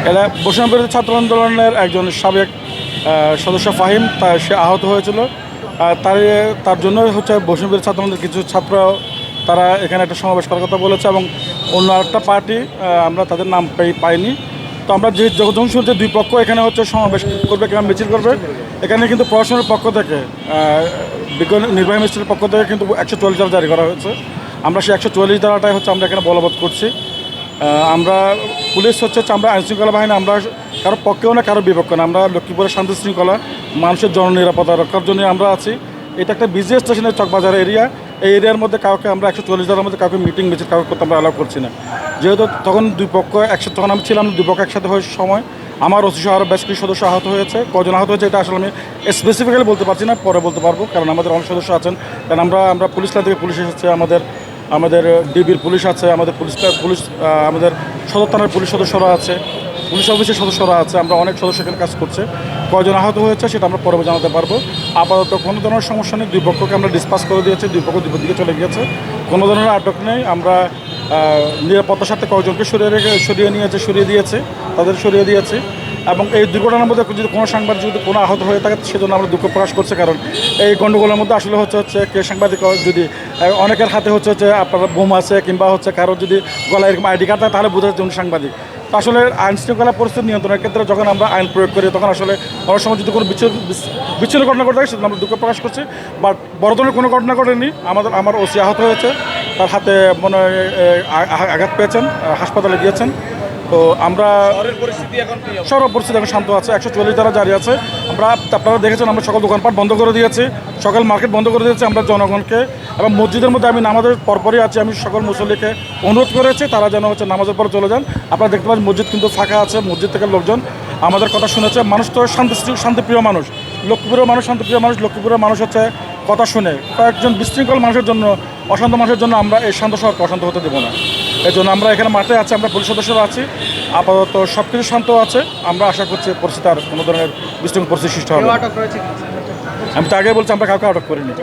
এরা বৈষম্য বিরোধী ছাত্র আন্দোলনের একজন সাবেক সদস্য ফাহিম সে আহত হয়েছিল। তার জন্য হচ্ছে বৈষম্য বিরোধী ছাত্র আন্দোলনের কিছু ছাত্র তারা এখানে একটা সমাবেশ করার কথা বলেছে এবং অন্য একটা পার্টি আমরা তাদের নাম পাইনি। তো আমরা যখন শুনছি দুই পক্ষ এখানে হচ্ছে সমাবেশ করবে কিংবা মিছিল করবে, এখানে কিন্তু প্রশাসনের পক্ষ থেকে নির্বাহী মিনিস্ট্রির পক্ষ থেকে কিন্তু 144 ধারা জারি করা হয়েছে। আমরা সেই 144 ধারাটাই হচ্ছে আমরা এখানে বলবৎ করছি। আমরা পুলিশ হচ্ছে আমরা আইনশৃঙ্খলা বাহিনী, আমরা কারো পক্ষেও না কারো বিপক্ষে না। আমরা লক্ষ্মীপুরের শান্তি শৃঙ্খলা মানুষের জননিরাপত্তা রক্ষার জন্য আমরা আছি। এটা একটা বিজি স্টেশনের চকবাজার এরিয়া। এই এরিয়ার মধ্যে কাউকে আমরা 144 ধারার মধ্যে কাউকে মিটিং মিছিল কাউকে করতে আমরা অ্যালাউ করছি না। যেহেতু তখন দুই পক্ষ একসাথে, তখন আমি ছিলাম, দুই পক্ষ একসাথে হওয়ার সময় আমার ওসি সহ আরও বেশ কিছু সদস্য আহত হয়েছে। কজন আহত হয়েছে এটা আসলে আমি স্পেসিফিক্যালি বলতে পারছি না, পরে বলতে পারবো, কারণ আমাদের অনেক সদস্য আছেন। কারণ আমরা পুলিশ লাইন থেকে পুলিশ এসেছে, আমাদের ডিবির পুলিশ আছে, আমাদের পুলিশ আমাদের সদর থানার পুলিশ সদস্যরা আছে, পুলিশ অফিসের সদস্যরা আছে। আমরা অনেক সদস্য এখানে কাজ করছে। কয়জন আহত হয়েছে সেটা আমরা পরে জানাতে পারবো। আপাতত কোনো ধরনের সমস্যা নেই, দুই পক্ষকে আমরা ডিসপাস করে দিয়েছি, দুই পক্ষ দুই দিকে চলে গিয়েছে, কোনো ধরনের আটক নেই। আমরা নিরাপত্তার সাথে কয়েকজনকে সরিয়ে দিয়েছে এবং এই দুর্ঘটনার মধ্যে যদি কোনো সাংবাদিক যদি কোনো আহত হয়ে থাকে সেজন্য আমরা দুঃখ প্রকাশ করছি। কারণ এই গণ্ডগোলের মধ্যে আসলে হচ্ছে কে সাংবাদিক যদি অনেকের হাতে হচ্ছে আপনার বোম আছে কিংবা হচ্ছে কারোর যদি গলায় এরকম আইডি কার্ড থাকে তাহলে বোঝা যাচ্ছে উনি সাংবাদিক। তো আসলে আইন শৃঙ্খলা পরিস্থিতি নিয়ন্ত্রণের ক্ষেত্রে যখন আমরা আইন প্রয়োগ করি তখন আসলে অনেক সময় যদি কোনো বিচ্ছিন্ন ঘটনা ঘটে থাকে সেজন্য আমরা দুঃখ প্রকাশ করছি। বাট বড় ধরনের কোনো ঘটনা ঘটেনি। আমার ওসি আহত হয়েছে, তার হাতে মনে আঘাত পেয়েছেন, হাসপাতালে গিয়েছেন। তো আমরা সর্ব পরিস্থিতি এখন শান্ত আছে, 144 ধারা জারি আছে। আপনারা দেখেছেন আমরা সকল দোকানপাট বন্ধ করে দিয়েছি, সকল মার্কেট বন্ধ করে দিয়েছি। আমরা জনগণকে এবং মসজিদের মধ্যে আমি নামাজের পরপরই আছি, আমি সকল মুসল্লিকে অনুরোধ করেছি তারা যেন হচ্ছে নামাজের পরে চলে যান। আপনারা দেখতে পাচ্ছেন মসজিদ কিন্তু ফাঁকা আছে, মসজিদ থেকে লোকজন আমাদের কথা শুনেছে। মানুষ তো শান্তিপ্রিয় মানুষ, লক্ষ্মীপুরের মানুষ শান্তিপ্রিয় মানুষ। লক্ষ্মীপুরের মানুষ হচ্ছে কথা শুনে। কয়েকজন বিশৃঙ্খল মানুষের জন্য, অশান্ত মানুষের জন্য আমরা এই শান্ত শহরকে অশান্ত হতে দেবো না। এই জন্য আমরা এখানে মাঠে আছি, আমরা পুলিশ সদস্যরা আছি। আপাতত সব কিছু শান্ত আছে। আমরা আশা করছি পরিস্থিতি আর কোনো ধরনের বিশৃঙ্খল পরিস্থিতি সৃষ্টি হবে। আমি তো আগে বলছি আমরা কাউকে আটক করিনি।